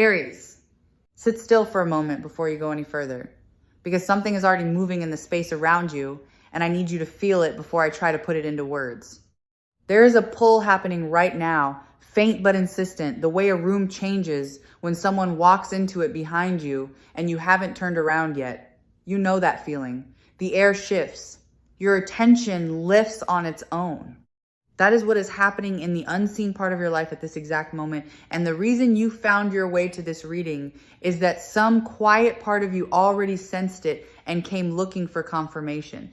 Aries, sit still for a moment before you go any further, because something is already moving in the space around you, and I need you to feel it before I try to put it into words. There is a pull happening right now, faint but insistent, the way a room changes when someone walks into it behind you and you haven't turned around yet. You know that feeling. The air shifts. Your attention lifts on its own. That is what is happening in the unseen part of your life at this exact moment. And the reason you found your way to this reading is that some quiet part of you already sensed it and came looking for confirmation.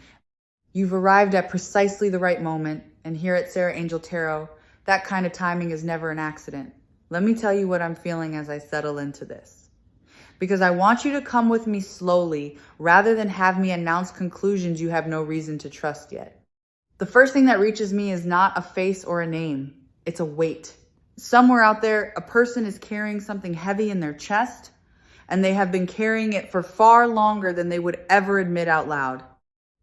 You've arrived at precisely the right moment. And here at Sarah Angel Tarot, that kind of timing is never an accident. Let me tell you what I'm feeling as I settle into this. Because I want you to come with me slowly rather than have me announce conclusions you have no reason to trust yet. The first thing that reaches me is not a face or a name. It's a weight. Somewhere out there, a person is carrying something heavy in their chest, and they have been carrying it for far longer than they would ever admit out loud.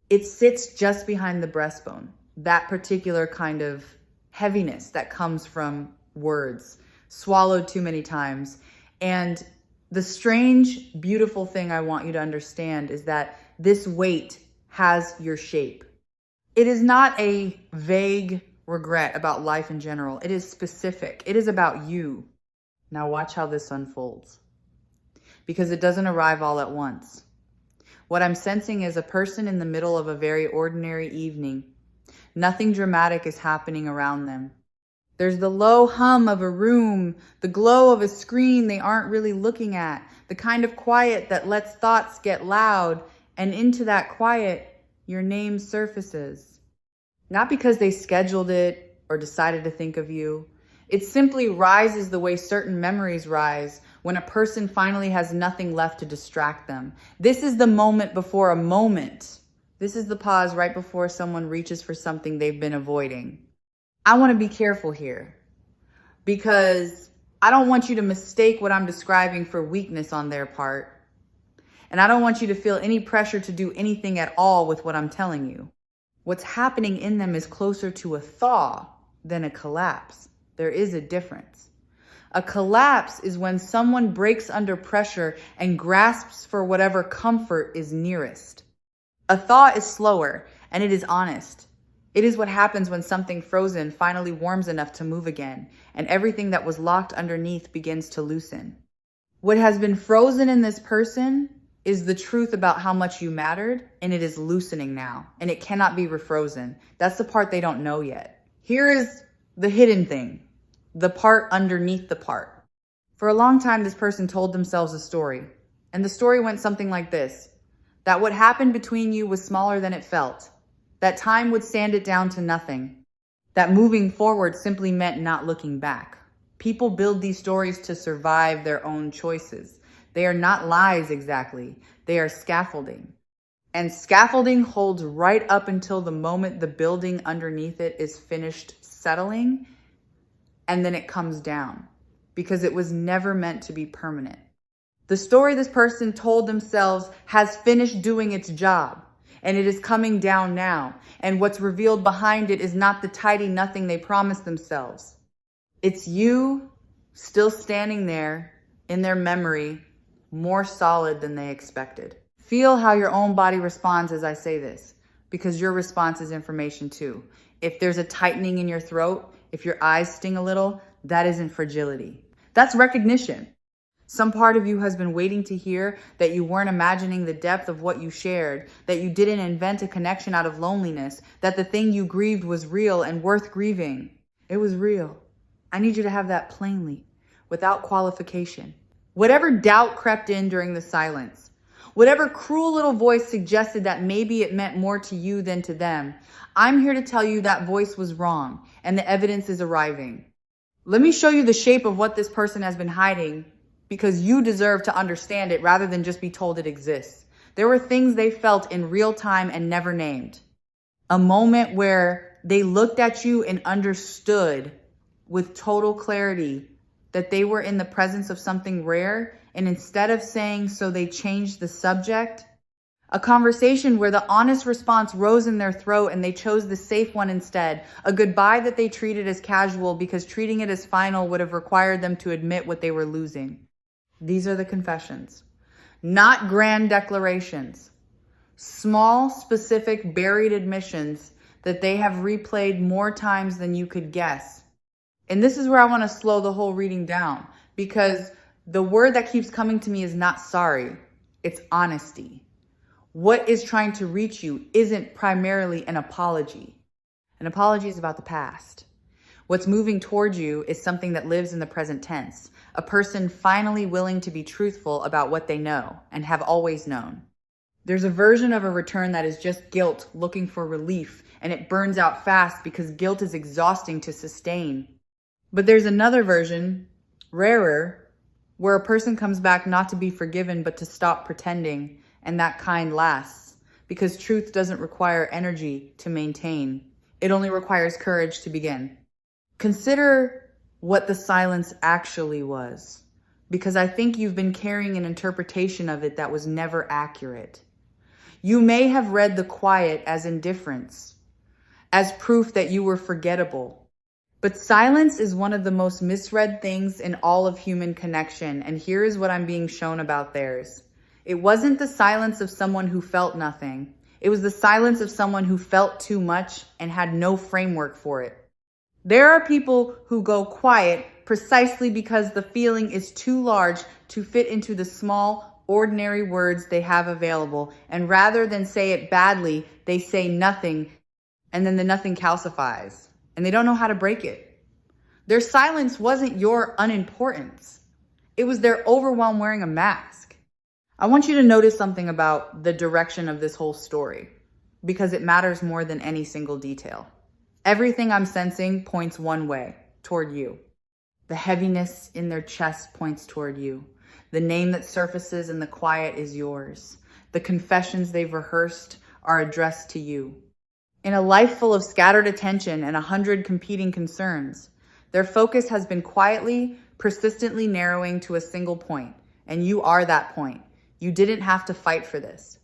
It sits just behind the breastbone. That particular kind of heaviness that comes from words swallowed too many times. And the strange, beautiful thing I want you to understand is that this weight has your shape. It is not a vague regret about life in general. It is specific. It is about you. Now watch how this unfolds, because it doesn't arrive all at once. What I'm sensing is a person in the middle of a very ordinary evening. Nothing dramatic is happening around them. There's the low hum of a room, the glow of a screen they aren't really looking at, the kind of quiet that lets thoughts get loud, and into that quiet, your name surfaces. Not because they scheduled it or decided to think of you. It simply rises the way certain memories rise when a person finally has nothing left to distract them. This is the moment before a moment. This is the pause right before someone reaches for something they've been avoiding. I want to be careful here because I don't want you to mistake what I'm describing for weakness on their part. And I don't want you to feel any pressure to do anything at all with what I'm telling you. What's happening in them is closer to a thaw than a collapse. There is a difference. A collapse is when someone breaks under pressure and grasps for whatever comfort is nearest. A thaw is slower, and it is honest. It is what happens when something frozen finally warms enough to move again, and everything that was locked underneath begins to loosen. What has been frozen in this person is the truth about how much you mattered, and it is loosening now, and it cannot be refrozen. That's the part they don't know yet. Here is the hidden thing, the part underneath the part. For a long time, this person told themselves a story, and the story went something like this. That what happened between you was smaller than it felt. That time would sand it down to nothing. That moving forward simply meant not looking back. People build these stories to survive their own choices. They are not lies exactly. They are scaffolding. And scaffolding holds right up until the moment the building underneath it is finished settling, and then it comes down because it was never meant to be permanent. The story this person told themselves has finished doing its job, and it is coming down now. And what's revealed behind it is not the tidy nothing they promised themselves. It's you still standing there in their memory, more solid than they expected. Feel how your own body responds as I say this, because your response is information too. If there's a tightening in your throat, if your eyes sting a little, that isn't fragility. That's recognition. Some part of you has been waiting to hear that you weren't imagining the depth of what you shared, that you didn't invent a connection out of loneliness, that the thing you grieved was real and worth grieving. It was real. I need you to have that plainly, without qualification. Whatever doubt crept in during the silence, whatever cruel little voice suggested that maybe it meant more to you than to them, I'm here to tell you that voice was wrong, and the evidence is arriving. Let me show you the shape of what this person has been hiding, because you deserve to understand it rather than just be told it exists. There were things they felt in real time and never named. A moment where they looked at you and understood with total clarity that they were in the presence of something rare, and instead of saying so, they changed the subject. A conversation where the honest response rose in their throat and they chose the safe one instead. A goodbye that they treated as casual because treating it as final would have required them to admit what they were losing. These are the confessions, not grand declarations, small, specific, buried admissions that they have replayed more times than you could guess. And this is where I want to slow the whole reading down, because the word that keeps coming to me is not sorry, it's honesty. What is trying to reach you isn't primarily an apology. An apology is about the past. What's moving towards you is something that lives in the present tense, a person finally willing to be truthful about what they know and have always known. There's a version of a return that is just guilt looking for relief, and it burns out fast because guilt is exhausting to sustain. But there's another version, rarer, where a person comes back not to be forgiven but to stop pretending, and that kind lasts, because truth doesn't require energy to maintain. It only requires courage to begin. Consider what the silence actually was, because I think you've been carrying an interpretation of it that was never accurate. You may have read the quiet as indifference, as proof that you were forgettable. But silence is one of the most misread things in all of human connection, and here is what I'm being shown about theirs. It wasn't the silence of someone who felt nothing. It was the silence of someone who felt too much and had no framework for it. There are people who go quiet precisely because the feeling is too large to fit into the small, ordinary words they have available, and rather than say it badly, they say nothing, and then the nothing calcifies, and they don't know how to break it. Their silence wasn't your unimportance. It was their overwhelm wearing a mask. I want you to notice something about the direction of this whole story, because it matters more than any single detail. Everything I'm sensing points one way, toward you. The heaviness in their chest points toward you. The name that surfaces in the quiet is yours. The confessions they've rehearsed are addressed to you. In a life full of scattered attention and 100 competing concerns, their focus has been quietly, persistently narrowing to a single point, and you are that point. You didn't have to fight for this.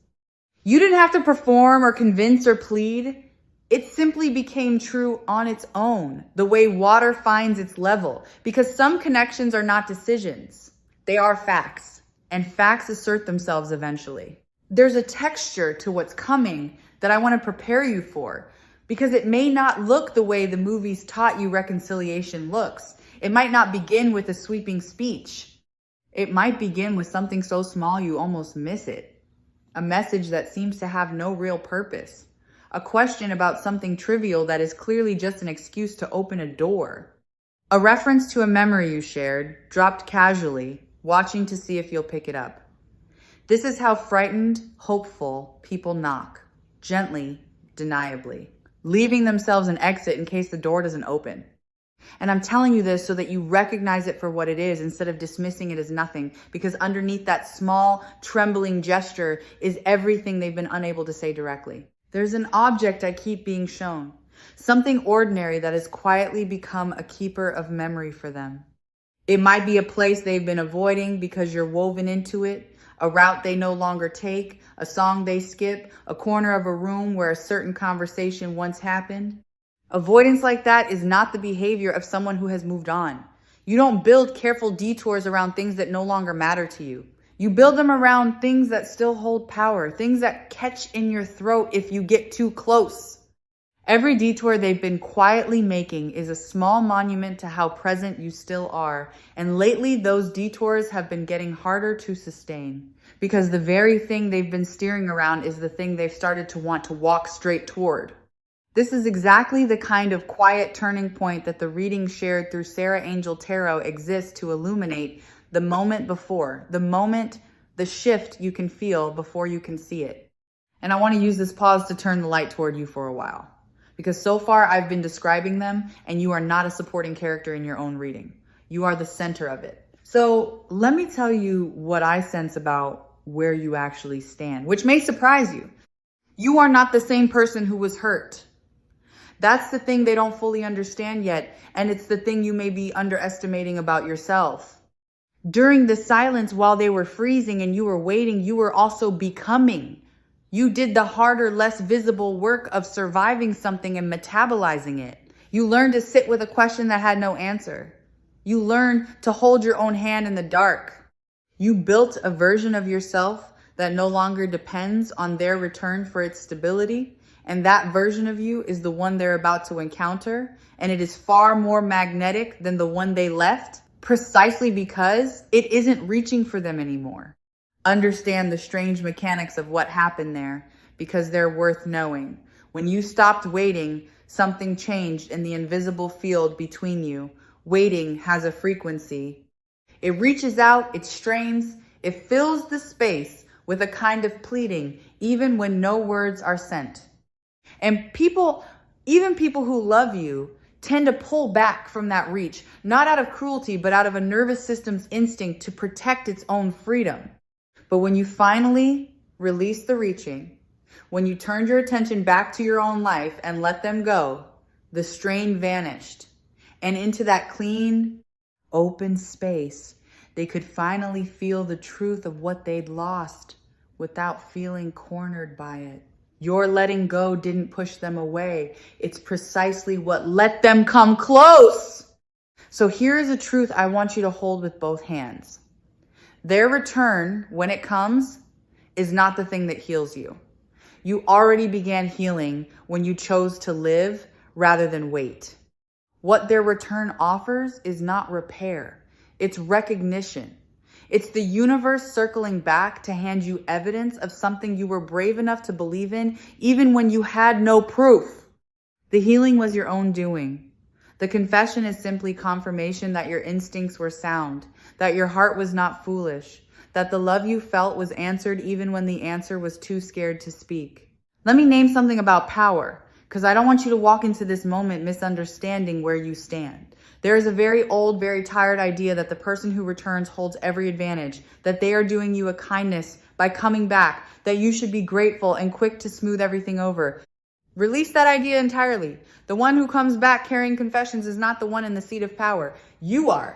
You didn't have to perform or convince or plead. It simply became true on its own, the way water finds its level, because some connections are not decisions. They are facts, and facts assert themselves eventually. There's a texture to what's coming that I want to prepare you for, because it may not look the way the movies taught you reconciliation looks. It might not begin with a sweeping speech. It might begin with something so small you almost miss it. A message that seems to have no real purpose. A question about something trivial that is clearly just an excuse to open a door. A reference to a memory you shared, dropped casually, watching to see if you'll pick it up. This is how frightened, hopeful people knock. Gently, deniably, leaving themselves an exit in case the door doesn't open. And I'm telling you this so that you recognize it for what it is instead of dismissing it as nothing, because underneath that small, trembling gesture is everything they've been unable to say directly. There's an object I keep being shown, something ordinary that has quietly become a keeper of memory for them. It might be a place they've been avoiding because you're woven into it, a route they no longer take, a song they skip, a corner of a room where a certain conversation once happened. Avoidance like that is not the behavior of someone who has moved on. You don't build careful detours around things that no longer matter to you. You build them around things that still hold power, things that catch in your throat if you get too close. Every detour they've been quietly making is a small monument to how present you still are. And lately, those detours have been getting harder to sustain because the very thing they've been steering around is the thing they've started to want to walk straight toward. This is exactly the kind of quiet turning point that the reading shared through Sarah Angel Tarot exists to illuminate the moment before, the shift you can feel before you can see it. And I want to use this pause to turn the light toward you for a while, because so far I've been describing them and you are not a supporting character in your own reading. You are the center of it. So let me tell you what I sense about where you actually stand, which may surprise you. You are not the same person who was hurt. That's the thing they don't fully understand yet, and it's the thing you may be underestimating about yourself. During the silence while they were freezing and you were waiting, you were also becoming. You did the harder, less visible work of surviving something and metabolizing it. You learned to sit with a question that had no answer. You learned to hold your own hand in the dark. You built a version of yourself that no longer depends on their return for its stability. And that version of you is the one they're about to encounter. And it is far more magnetic than the one they left, precisely because it isn't reaching for them anymore. Understand the strange mechanics of what happened there, because they're worth knowing. When you stopped waiting, something changed in the invisible field between you. Waiting has a frequency. It reaches out, it strains, it fills the space with a kind of pleading, even when no words are sent. And people, even people who love you, tend to pull back from that reach, not out of cruelty, but out of a nervous system's instinct to protect its own freedom. But when you finally release the reaching, when you turned your attention back to your own life and let them go, the strain vanished. And into that clean, open space, they could finally feel the truth of what they'd lost without feeling cornered by it. Your letting go didn't push them away. It's precisely what let them come close. So here is a truth I want you to hold with both hands. Their return, when it comes, is not the thing that heals you. You already began healing when you chose to live rather than wait. What their return offers is not repair. It's recognition. It's the universe circling back to hand you evidence of something you were brave enough to believe in, even when you had no proof. The healing was your own doing. The confession is simply confirmation that your instincts were sound, that your heart was not foolish, that the love you felt was answered even when the answer was too scared to speak. Let me name something about power, because I don't want you to walk into this moment misunderstanding where you stand. There is a very old, very tired idea that the person who returns holds every advantage, that they are doing you a kindness by coming back, that you should be grateful and quick to smooth everything over. Release that idea entirely. The one who comes back carrying confessions is not the one in the seat of power. You are.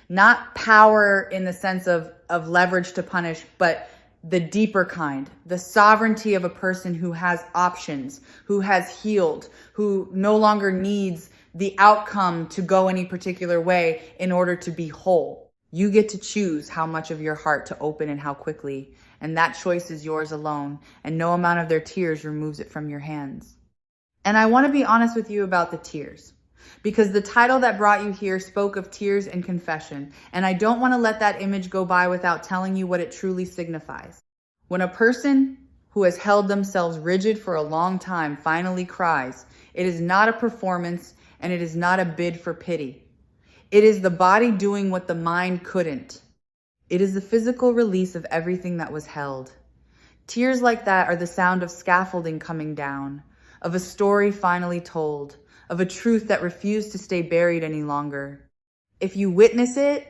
Not power in the sense of leverage to punish, but the deeper kind, the sovereignty of a person who has options, who has healed, who no longer needs the outcome to go any particular way in order to be whole. You get to choose how much of your heart to open and how quickly, and that choice is yours alone, and no amount of their tears removes it from your hands. And I want to be honest with you about the tears, because the title that brought you here spoke of tears and confession, and I don't want to let that image go by without telling you what it truly signifies. When a person who has held themselves rigid for a long time finally cries, it is not a performance, and it is not a bid for pity. It is the body doing what the mind couldn't. It is the physical release of everything that was held. Tears like that are the sound of scaffolding coming down, of a story finally told, of a truth that refused to stay buried any longer. If you witness it,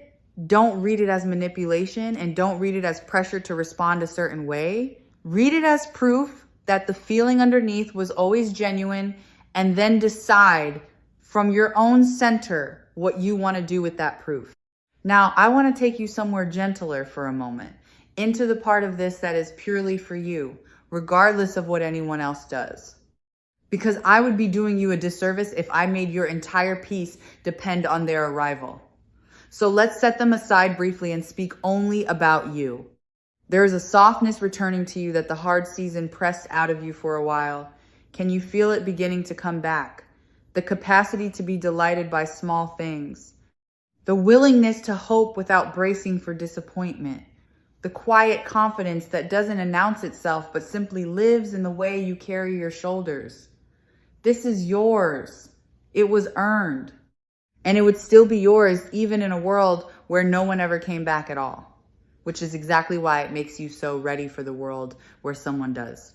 don't read it as manipulation and don't read it as pressure to respond a certain way. Read it as proof that the feeling underneath was always genuine, and then decide from your own center what you want to do with that proof. Now, I want to take you somewhere gentler for a moment, into the part of this that is purely for you, regardless of what anyone else does. Because I would be doing you a disservice if I made your entire peace depend on their arrival. So let's set them aside briefly and speak only about you. There is a softness returning to you that the hard season pressed out of you for a while. Can you feel it beginning to come back? The capacity to be delighted by small things, the willingness to hope without bracing for disappointment, the quiet confidence that doesn't announce itself but simply lives in the way you carry your shoulders. This is yours. It was earned. And it would still be yours even in a world where no one ever came back at all, which is exactly why it makes you so ready for the world where someone does.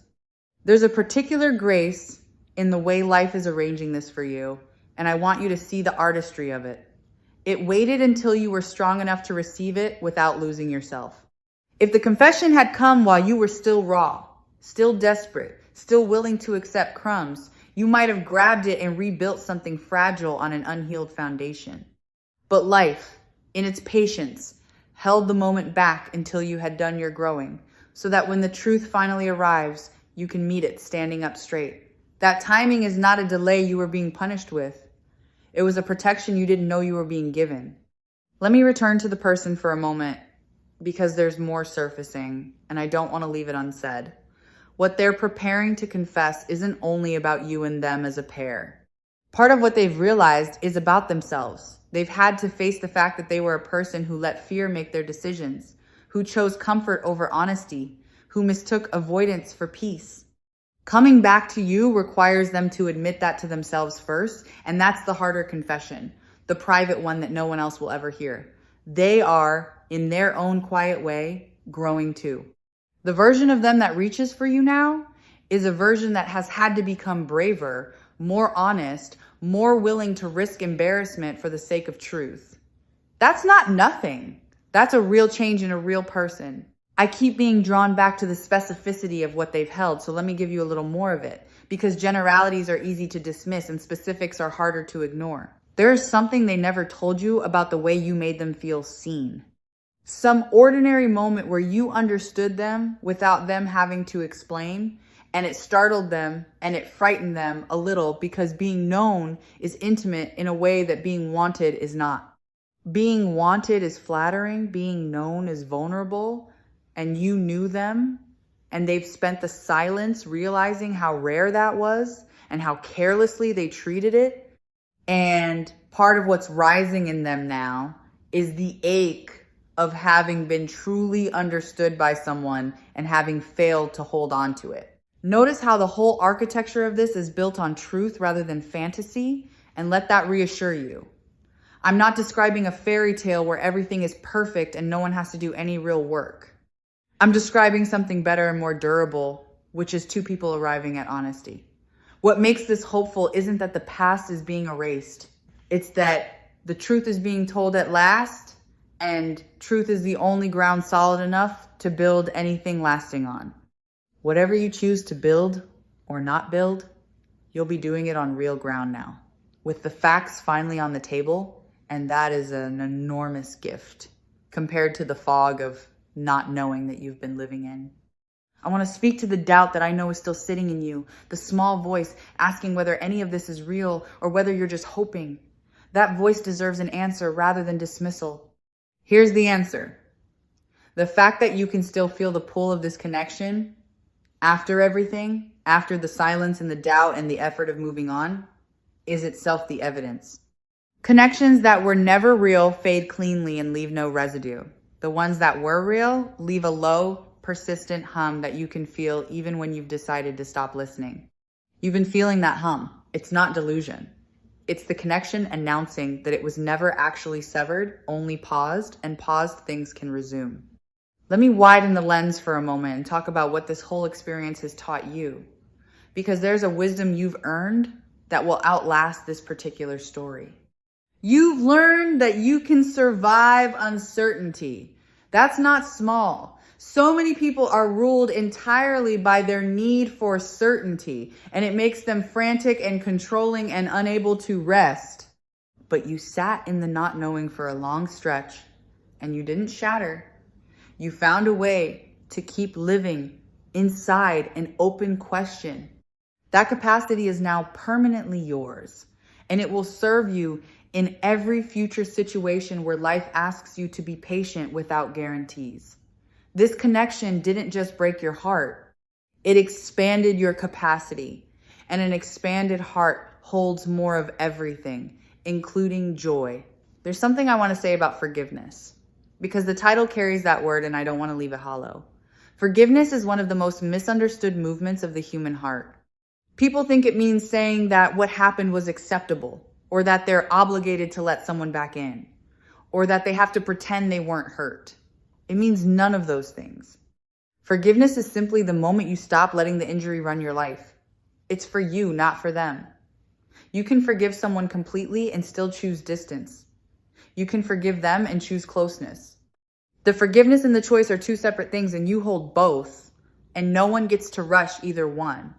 There's a particular grace in the way life is arranging this for you, and I want you to see the artistry of it. It waited until you were strong enough to receive it without losing yourself. If the confession had come while you were still raw, still desperate, still willing to accept crumbs, you might have grabbed it and rebuilt something fragile on an unhealed foundation. But life, in its patience, held the moment back until you had done your growing, so that when the truth finally arrives, you can meet it standing up straight. That timing is not a delay you were being punished with. It was a protection you didn't know you were being given. Let me return to the person for a moment. because there's more surfacing, and I don't want to leave it unsaid. What they're preparing to confess isn't only about you and them as a pair. Part of what they've realized is about themselves. They've had to face the fact that they were a person who let fear make their decisions, who chose comfort over honesty, who mistook avoidance for peace. Coming back to you requires them to admit that to themselves first, and that's the harder confession, the private one that no one else will ever hear. They are, in their own quiet way, growing too. The version of them that reaches for you now is a version that has had to become braver, more honest, more willing to risk embarrassment for the sake of truth. That's not nothing. That's a real change in a real person. I keep being drawn back to the specificity of what they've held, so let me give you a little more of it, because generalities are easy to dismiss and specifics are harder to ignore. There is something they never told you about the way you made them feel seen. Some ordinary moment where you understood them without them having to explain, and it startled them and it frightened them a little because being known is intimate in a way that being wanted is not. Being wanted is flattering, being known is vulnerable, and you knew them, and they've spent the silence realizing how rare that was and how carelessly they treated it. And part of what's rising in them now is the ache of having been truly understood by someone and having failed to hold on to it. Notice how the whole architecture of this is built on truth rather than fantasy, and let that reassure you. I'm not describing a fairy tale where everything is perfect and no one has to do any real work. I'm describing something better and more durable, which is two people arriving at honesty. What makes this hopeful isn't that the past is being erased. It's that the truth is being told at last, and truth is the only ground solid enough to build anything lasting on. Whatever you choose to build or not build, you'll be doing it on real ground now, with the facts finally on the table, and that is an enormous gift compared to the fog of not knowing that you've been living in. I want to speak to the doubt that I know is still sitting in you, the small voice asking whether any of this is real or whether you're just hoping. That voice deserves an answer rather than dismissal. Here's the answer. The fact that you can still feel the pull of this connection after everything, after the silence and the doubt and the effort of moving on, is itself the evidence. Connections that were never real fade cleanly and leave no residue. The ones that were real leave a low, persistent hum that you can feel even when you've decided to stop listening. You've been feeling that hum. It's not delusion. It's the connection announcing that it was never actually severed, only paused, and paused things can resume. Let me widen the lens for a moment and talk about what this whole experience has taught you, because there's a wisdom you've earned that will outlast this particular story. You've learned that you can survive uncertainty. That's not small. So many people are ruled entirely by their need for certainty, and it makes them frantic and controlling and unable to rest. But you sat in the not knowing for a long stretch, and you didn't shatter. You found a way to keep living inside an open question. That capacity is now permanently yours, and it will serve you in every future situation where life asks you to be patient without guarantees. This connection didn't just break your heart, it expanded your capacity, and an expanded heart holds more of everything, including joy. There's something I want to say about forgiveness, because the title carries that word and I don't want to leave it hollow. Forgiveness is one of the most misunderstood movements of the human heart. People think it means saying that what happened was acceptable, or that they're obligated to let someone back in, or that they have to pretend they weren't hurt. It means none of those things. Forgiveness is simply the moment you stop letting the injury run your life. It's for you, not for them. You can forgive someone completely and still choose distance. You can forgive them and choose closeness. The forgiveness and the choice are two separate things, and you hold both, and no one gets to rush either one.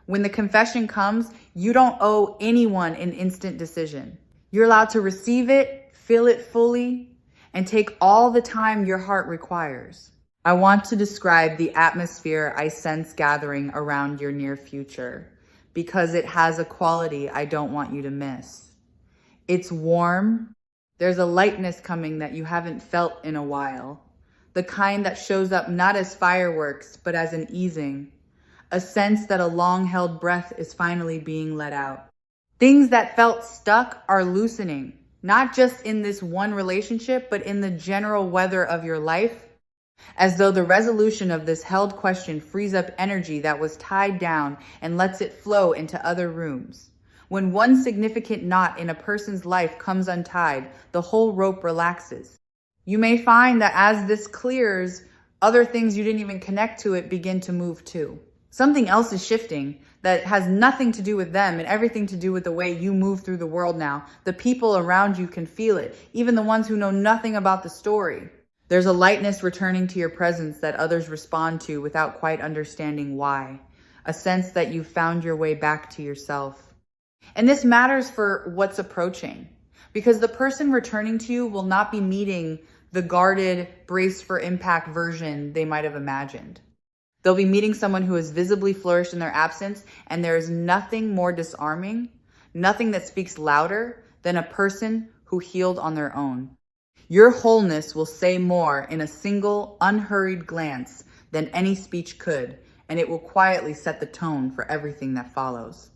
When the confession comes, you don't owe anyone an instant decision. You're allowed to receive it, feel it fully, and take all the time your heart requires. I want to describe the atmosphere I sense gathering around your near future, because it has a quality I don't want you to miss. It's warm. There's a lightness coming that you haven't felt in a while. the kind that shows up not as fireworks, but as an easing, a sense that a long-held breath is finally being let out. Things that felt stuck are loosening, not just in this one relationship, but in the general weather of your life, as though the resolution of this held question frees up energy that was tied down and lets it flow into other rooms. When one significant knot in a person's life comes untied, the whole rope relaxes. You may find that as this clears, other things you didn't even connect to it begin to move too. Something else is shifting that has nothing to do with them and everything to do with the way you move through the world now. The people around you can feel it, even the ones who know nothing about the story. There's a lightness returning to your presence that others respond to without quite understanding why. A sense that you've found your way back to yourself. And this matters for what's approaching, because the person returning to you will not be meeting the guarded, brace for impact version they might have imagined. They'll be meeting someone who has visibly flourished in their absence, and there is nothing more disarming, nothing that speaks louder than a person who healed on their own. Your wholeness will say more in a single, unhurried glance than any speech could, and it will quietly set the tone for everything that follows.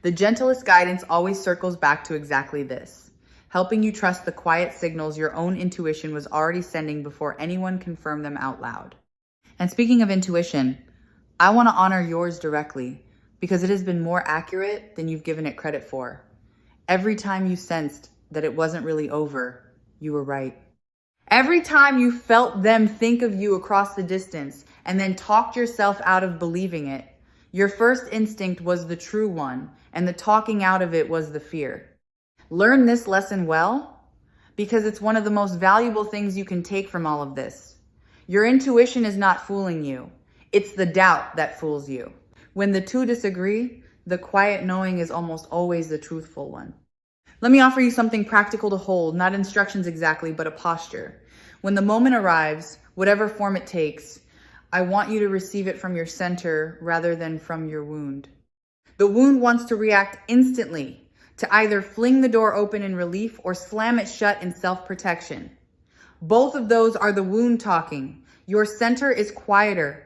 The gentlest guidance always circles back to exactly this, helping you trust the quiet signals your own intuition was already sending before anyone confirmed them out loud. And speaking of intuition, I want to honor yours directly because it has been more accurate than you've given it credit for. Every time you sensed that it wasn't really over, you were right. Every time you felt them think of you across the distance and then talked yourself out of believing it, your first instinct was the true one, and the talking out of it was the fear. Learn this lesson well, because it's one of the most valuable things you can take from all of this. Your intuition is not fooling you. It's the doubt that fools you. When the two disagree, the quiet knowing is almost always the truthful one. Let me offer you something practical to hold, not instructions exactly, but a posture. When the moment arrives, whatever form it takes, I want you to receive it from your center rather than from your wound. The wound wants to react instantly, to either fling the door open in relief or slam it shut in self-protection. Both of those are the wound talking. Your center is quieter.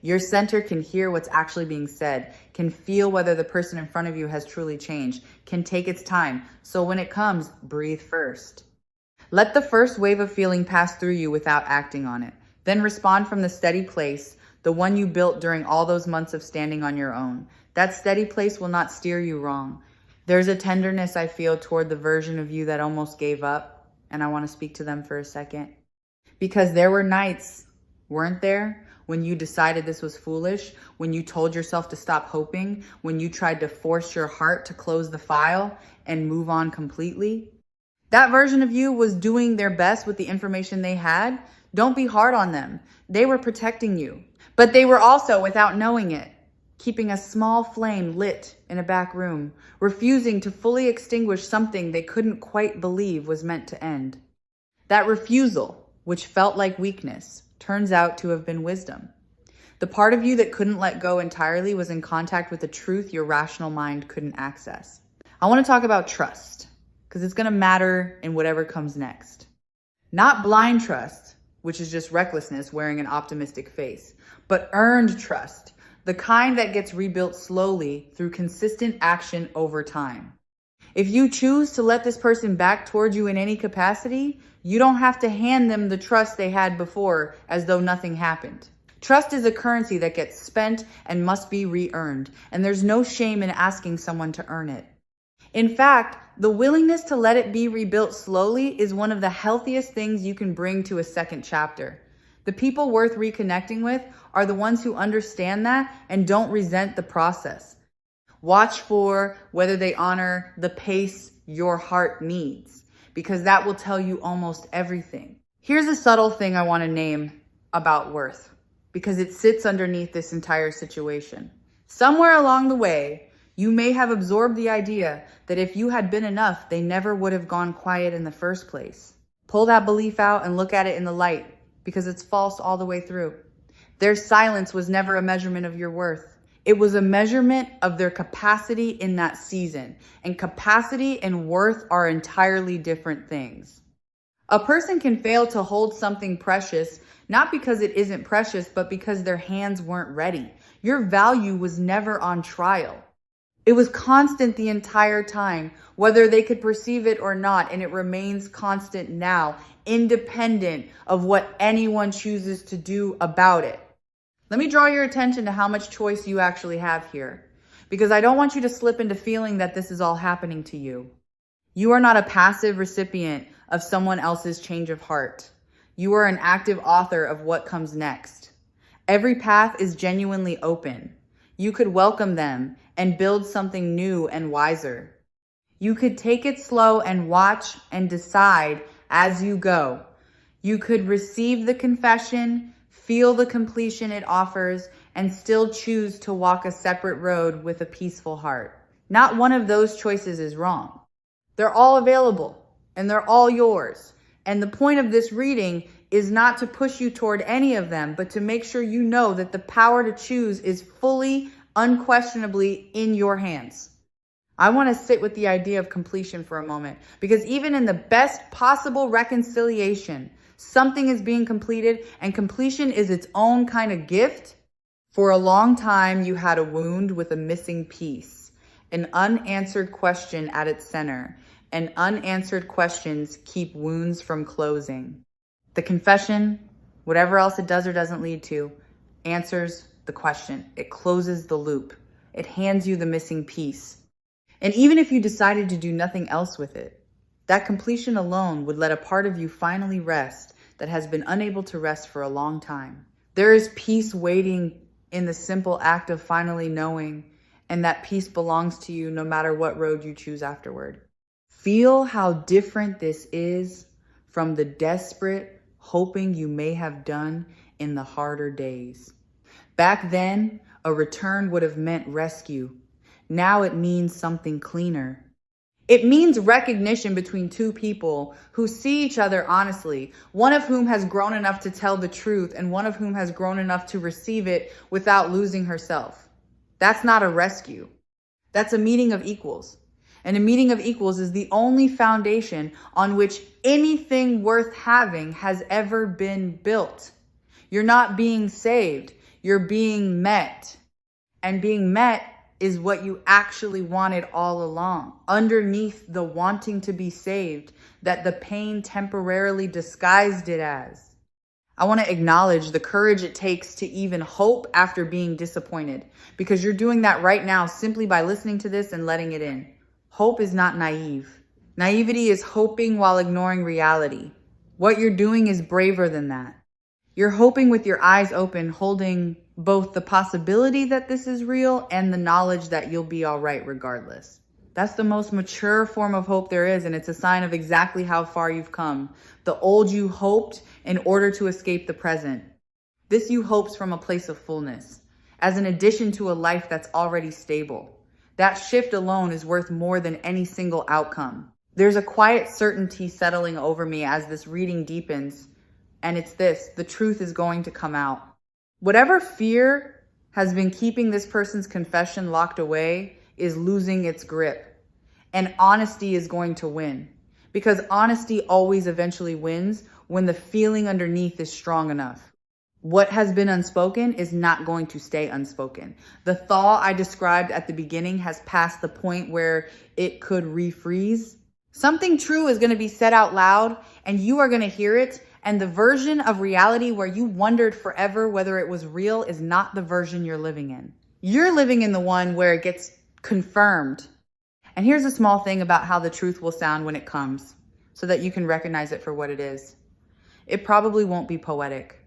Your center can hear what's actually being said, can feel whether the person in front of you has truly changed, can take its time. So when it comes, breathe first. Let the first wave of feeling pass through you without acting on it. Then respond from the steady place, the one you built during all those months of standing on your own. That steady place will not steer you wrong. There's a tenderness I feel toward the version of you that almost gave up, and I want to speak to them for a second. Because there were nights, weren't there, when you decided this was foolish, when you told yourself to stop hoping, when you tried to force your heart to close the file and move on completely? That version of you was doing their best with the information they had. Don't be hard on them. They were protecting you. But they were also, without knowing it, keeping a small flame lit in a back room, refusing to fully extinguish something they couldn't quite believe was meant to end. That refusal, which felt like weakness, turns out to have been wisdom. The part of you that couldn't let go entirely was in contact with the truth your rational mind couldn't access. I want to talk about trust, because it's going to matter in whatever comes next. Not blind trust, which is just recklessness wearing an optimistic face, but earned trust, the kind that gets rebuilt slowly through consistent action over time. If you choose to let this person back towards you in any capacity, you don't have to hand them the trust they had before as though nothing happened. Trust is a currency that gets spent and must be re-earned, and there's no shame in asking someone to earn it. In fact, the willingness to let it be rebuilt slowly is one of the healthiest things you can bring to a second chapter. The people worth reconnecting with are the ones who understand that and don't resent the process. Watch for whether they honor the pace your heart needs, because that will tell you almost everything. Here's a subtle thing I want to name about worth, because it sits underneath this entire situation. Somewhere along the way, you may have absorbed the idea that if you had been enough, they never would have gone quiet in the first place. Pull that belief out and look at it in the light, because it's false all the way through. Their silence was never a measurement of your worth. It was a measurement of their capacity in that season, and capacity and worth are entirely different things. A person can fail to hold something precious Not because it isn't precious, but because their hands weren't ready. Your value was never on trial. It was constant the entire time, whether they could perceive it or not, and it remains constant now, independent of what anyone chooses to do about it. Let me draw your attention to how much choice you actually have here, because I don't want you to slip into feeling that this is all happening to you. You are not a passive recipient of someone else's change of heart. You are an active author of what comes next. Every path is genuinely open. You could welcome them and build something new and wiser. You could take it slow and watch and decide as you go. You could receive the confession, feel the completion it offers, and still choose to walk a separate road with a peaceful heart. Not one of those choices is wrong. They're all available and they're all yours. And the point of this reading is not to push you toward any of them, but to make sure you know that the power to choose is fully, unquestionably in your hands. I want to sit with the idea of completion for a moment, because even in the best possible reconciliation, something is being completed, and completion is its own kind of gift. For a long time, you had a wound with a missing piece, an unanswered question at its center, and unanswered questions keep wounds from closing. The confession, whatever else it does or doesn't lead to, answers the question. It closes the loop. It hands you the missing piece. And even if you decided to do nothing else with it, that completion alone would let a part of you finally rest that has been unable to rest for a long time. There is peace waiting in the simple act of finally knowing, and that peace belongs to you no matter what road you choose afterward. Feel how different this is from the desperate hoping you may have done in the harder days. Back then, a return would have meant rescue. Now it means something cleaner. It means recognition between two people who see each other honestly, one of whom has grown enough to tell the truth and one of whom has grown enough to receive it without losing herself. That's not a rescue. That's a meeting of equals. And a meeting of equals is the only foundation on which anything worth having has ever been built. You're not being saved. You're being met. And being met is what you actually wanted all along. Underneath the wanting to be saved that the pain temporarily disguised it as. I want to acknowledge the courage it takes to even hope after being disappointed, because you're doing that right now simply by listening to this and letting it in. Hope is not naive. Naivety is hoping while ignoring reality. What you're doing is braver than that. You're hoping with your eyes open, holding both the possibility that this is real and the knowledge that you'll be all right regardless. That's the most mature form of hope there is, and it's a sign of exactly how far you've come. The old you hoped in order to escape the present. This you hopes from a place of fullness, as an addition to a life that's already stable. That shift alone is worth more than any single outcome. There's a quiet certainty settling over me as this reading deepens, and it's this: the truth is going to come out. Whatever fear has been keeping this person's confession locked away is losing its grip, and honesty is going to win, because honesty always eventually wins when the feeling underneath is strong enough. What has been unspoken is not going to stay unspoken. The thaw I described at the beginning has passed the point where it could refreeze. Something true is going to be said out loud, and you are going to hear it. And the version of reality where you wondered forever whether it was real is not the version you're living in. You're living in the one where it gets confirmed. And here's a small thing about how the truth will sound when it comes, so that you can recognize it for what it is. It probably won't be poetic.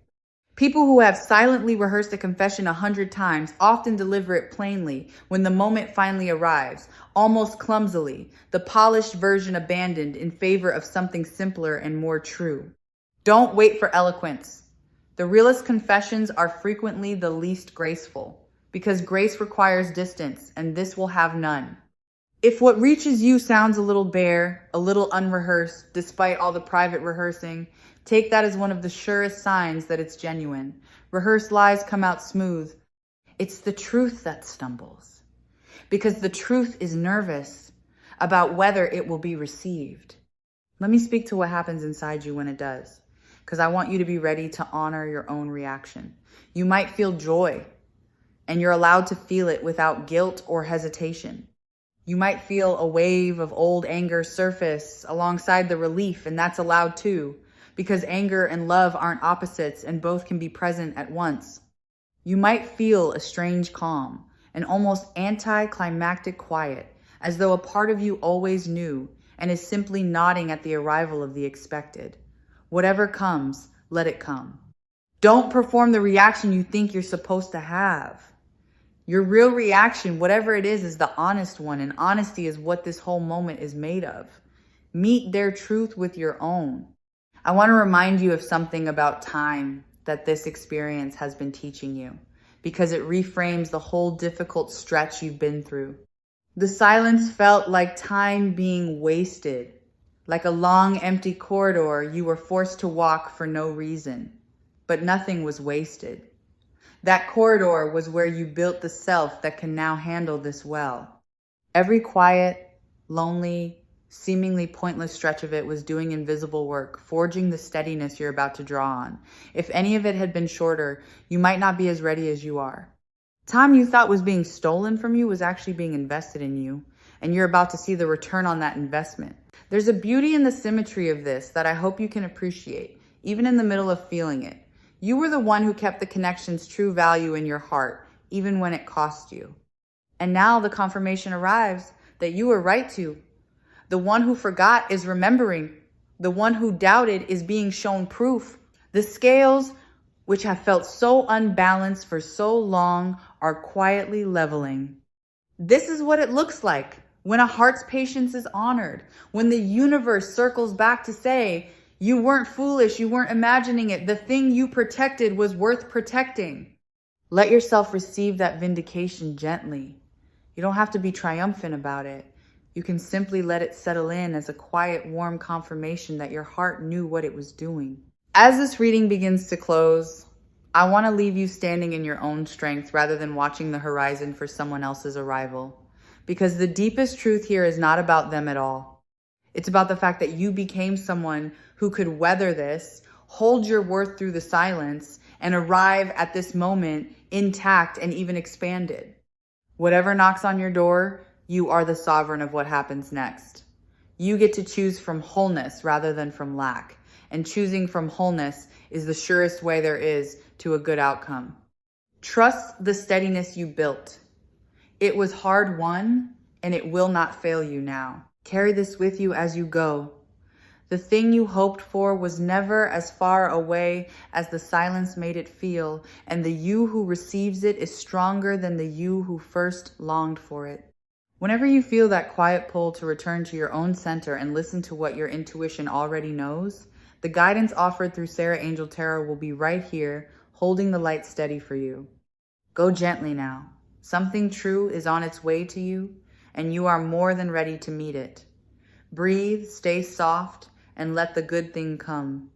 People who have silently rehearsed a confession 100 times often deliver it plainly when the moment finally arrives, almost clumsily, the polished version abandoned in favor of something simpler and more true. Don't wait for eloquence. The realest confessions are frequently the least graceful, because grace requires distance, and this will have none. If what reaches you sounds a little bare, a little unrehearsed, despite all the private rehearsing, take that as one of the surest signs that it's genuine. Rehearsed lies come out smooth. It's the truth that stumbles, because the truth is nervous about whether it will be received. Let me speak to what happens inside you when it does. because I want you to be ready to honor your own reaction. You might feel joy, and you're allowed to feel it without guilt or hesitation. You might feel a wave of old anger surface alongside the relief, and that's allowed too, because anger and love aren't opposites and both can be present at once. You might feel a strange calm, an almost anticlimactic quiet, as though a part of you always knew and is simply nodding at the arrival of the expected. Whatever comes, let it come. Don't perform the reaction you think you're supposed to have. Your real reaction, whatever it is the honest one, and honesty is what this whole moment is made of. Meet their truth with your own. I want to remind you of something about time that this experience has been teaching you, because it reframes the whole difficult stretch you've been through. The silence felt like time being wasted, like a long, empty corridor you were forced to walk for no reason. But nothing was wasted. That corridor was where you built the self that can now handle this well. Every quiet, lonely, seemingly pointless stretch of it was doing invisible work, forging the steadiness you're about to draw on. If any of it had been shorter, you might not be as ready as you are. Time you thought was being stolen from you was actually being invested in you, and you're about to see the return on that investment. There's a beauty in the symmetry of this that I hope you can appreciate, even in the middle of feeling it. You were the one who kept the connection's true value in your heart, even when it cost you. And now the confirmation arrives that you were right to. The one who forgot is remembering. The one who doubted is being shown proof. The scales, which have felt so unbalanced for so long, are quietly leveling. This is what it looks like when a heart's patience is honored, when the universe circles back to say, you weren't foolish, you weren't imagining it. The thing you protected was worth protecting. Let yourself receive that vindication gently. You don't have to be triumphant about it. You can simply let it settle in as a quiet, warm confirmation that your heart knew what it was doing. As this reading begins to close, I want to leave you standing in your own strength rather than watching the horizon for someone else's arrival. Because the deepest truth here is not about them at all. It's about the fact that you became someone who could weather this, hold your worth through the silence, and arrive at this moment intact and even expanded. Whatever knocks on your door, you are the sovereign of what happens next. You get to choose from wholeness rather than from lack. And choosing from wholeness is the surest way there is to a good outcome. Trust the steadiness you built. It was hard won, and it will not fail you now. Carry this with you as you go. The thing you hoped for was never as far away as the silence made it feel, and the you who receives it is stronger than the you who first longed for it. Whenever you feel that quiet pull to return to your own center and listen to what your intuition already knows, the guidance offered through Sarah Angel Tarot will be right here, holding the light steady for you. Go gently now. Something true is on its way to you, and you are more than ready to meet it. Breathe, stay soft, and let the good thing come.